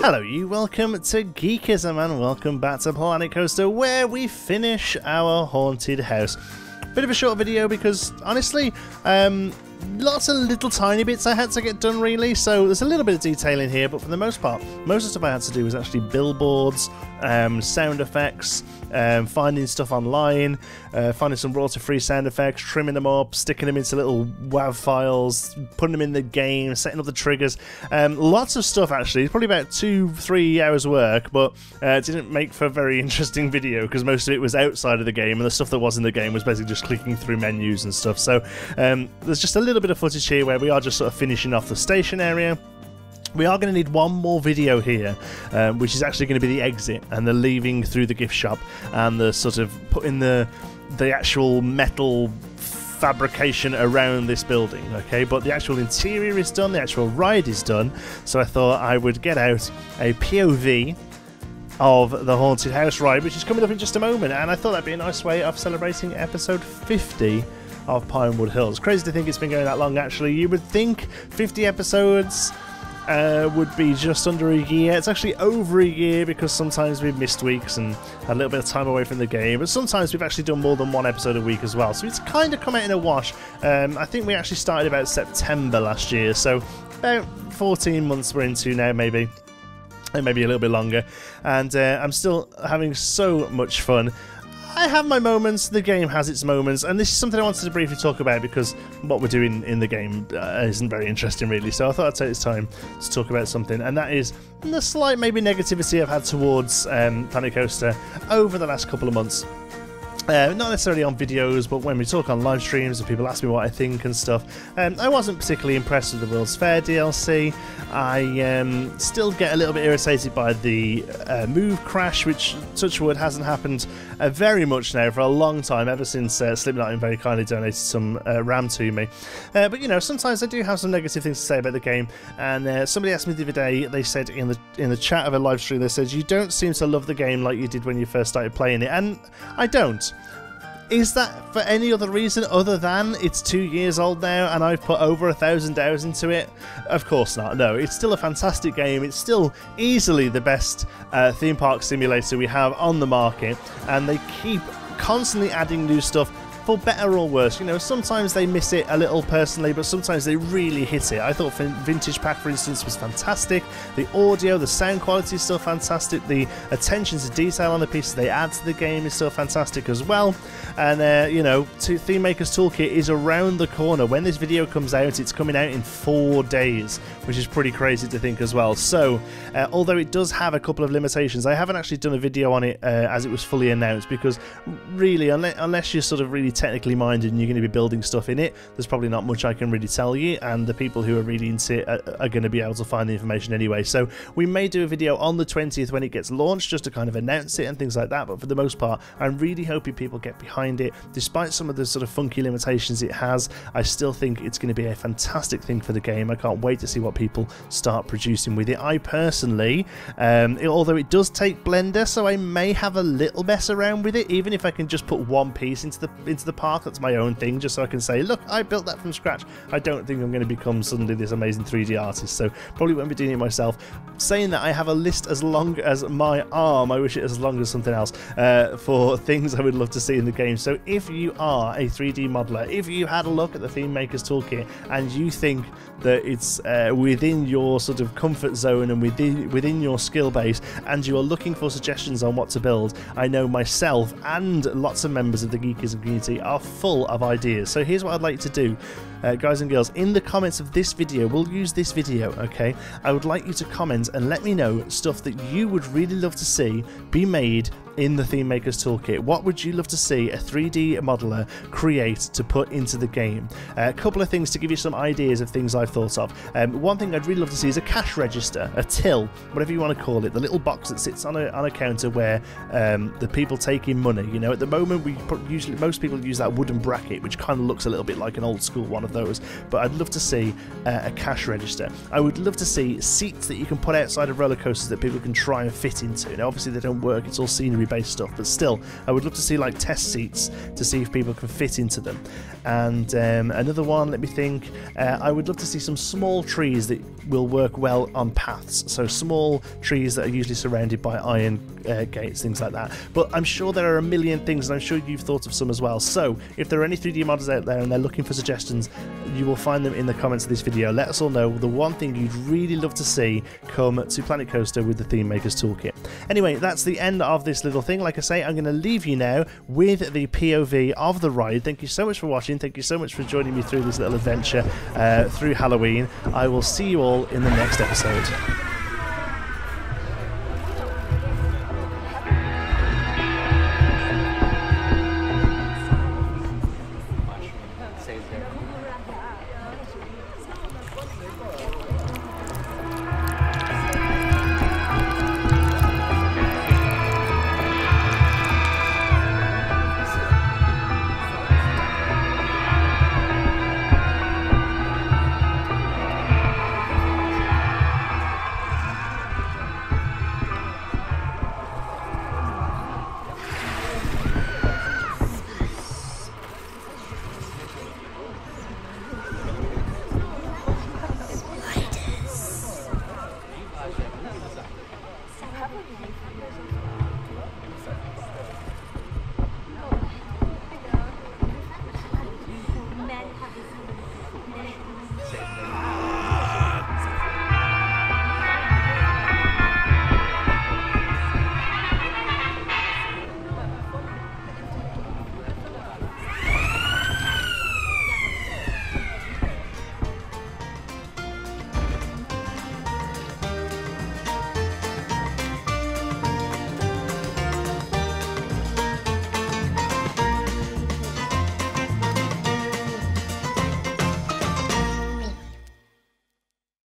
Hello you, welcome to Geekism and welcome back to Planet Coaster, where we finish our haunted house. Bit of a short video because honestly, lots of little tiny bits I had to get done really, so there's a little bit of detail in here, but for the most part, most of the stuff I had to do was actually billboards, sound effects, finding stuff online, finding some royalty-free sound effects, trimming them up, sticking them into little WAV files, putting them in the game, setting up the triggers. Lots of stuff actually. It's probably about 2-3 hours work, but it didn't make for a very interesting video because most of it was outside of the game, and the stuff that was in the game was basically just clicking through menus and stuff. So there's just a little bit of footage here where we are just sort of finishing off the station area. We are going to need one more video here, which is actually going to be the exit and the leaving through the gift shop and the sort of putting the actual metal fabrication around this building, okay? But the actual interior is done, the actual ride is done, so I thought I would get out a POV of the haunted house ride, which is coming up in just a moment, and I thought that'd be a nice way of celebrating episode 50 of Pinewood Hills. Crazy to think it's been going that long, actually. You would think 50 episodes would be just under a year. It's actually over a year because sometimes we've missed weeks and had a little bit of time away from the game, but sometimes we've actually done more than one episode a week as well, so it's kind of come out in a wash. I think we actually started about September last year, so about 14 months we're into now, maybe. And maybe a little bit longer, and I'm still having so much fun. I have my moments, the game has its moments, and this is something I wanted to briefly talk about because what we're doing in the game isn't very interesting really, so I thought I'd take this time to talk about something, and that is the slight maybe negativity I've had towards Planet Coaster over the last couple of months. Not necessarily on videos, but when we talk on live streams and people ask me what I think and stuff. I wasn't particularly impressed with the World's Fair DLC. I still get a little bit irritated by the move crash, which, touch wood, hasn't happened very much now for a long time, ever since Slipknot very kindly donated some RAM to me. But you know, sometimes I do have some negative things to say about the game, and somebody asked me the other day, they said in the chat of a live stream, they said, you don't seem to love the game like you did when you first started playing it, and I don't. Is that for any other reason other than it's 2 years old now and I've put over 1,000 hours into it? Of course not, no. It's still a fantastic game. It's still easily the best theme park simulator we have on the market, and they keep constantly adding new stuff, for better or worse. You know, sometimes they miss it a little personally, but sometimes they really hit it. I thought Vintage Pack, for instance, was fantastic. The audio, the sound quality is still fantastic. The attention to detail on the pieces they add to the game is still fantastic as well. And, you know, Theme Maker's Toolkit is around the corner. When this video comes out, it's coming out in 4 days, which is pretty crazy to think as well. So, although it does have a couple of limitations, I haven't actually done a video on it as it was fully announced, because really, unless you're sort of really technically minded and you're going to be building stuff in it, there's probably not much I can really tell you, and the people who are really into it are going to be able to find the information anyway. So we may do a video on the 20th when it gets launched, just to kind of announce it and things like that, but for the most part I'm really hoping people get behind it. Despite some of the sort of funky limitations it has, I still think it's going to be a fantastic thing for the game. I can't wait to see what people start producing with it. I personally, although it does take Blender, so I may have a little mess around with it, even if I can just put one piece into the park, that's my own thing, just so I can say, look, I built that from scratch. I don't think I'm going to become suddenly this amazing 3D artist, so probably won't be doing it myself. Saying that, I have a list as long as my arm, I wish it as long as something else, for things I would love to see in the game. So if you are a 3D modeler, if you had a look at the Theme Maker's Toolkit and you think that it's within your sort of comfort zone and within your skill base, and you are looking for suggestions on what to build, I know myself and lots of members of the Geekism community are full of ideas. So here's what I'd like to do, guys and girls. In the comments of this video, we'll use this video, okay? I would like you to comment and let me know stuff that you would really love to see be made in the Theme Maker's Toolkit. What would you love to see a 3D modeler create to put into the game? A couple of things to give you some ideas of things I've thought of. One thing I'd really love to see is a cash register, a till, whatever you want to call it, the little box that sits on a counter where the people take in money. You know, at the moment most people use that wooden bracket, which kind of looks a little bit like an old school one of those, but I'd love to see a cash register. I would love to see seats that you can put outside of roller coasters that people can try and fit into. Now obviously they don't work, it's all scenery based stuff, but still, I would love to see like test seats to see if people can fit into them. And another one, let me think, I would love to see some small trees that will work well on paths, so small trees that are usually surrounded by iron gates, things like that. But I'm sure there are a million things, and I'm sure you've thought of some as well. So if there are any 3D modders out there and they're looking for suggestions, you will find them in the comments of this video. Let us all know the one thing you'd really love to see come to Planet Coaster with the Theme Makers Toolkit. Anyway, that's the end of this little thing. Like I say, I'm going to leave you now with the POV of the ride. Thank you so much for watching. Thank you so much for joining me through this little adventure through Halloween. I will see you all in the next episode.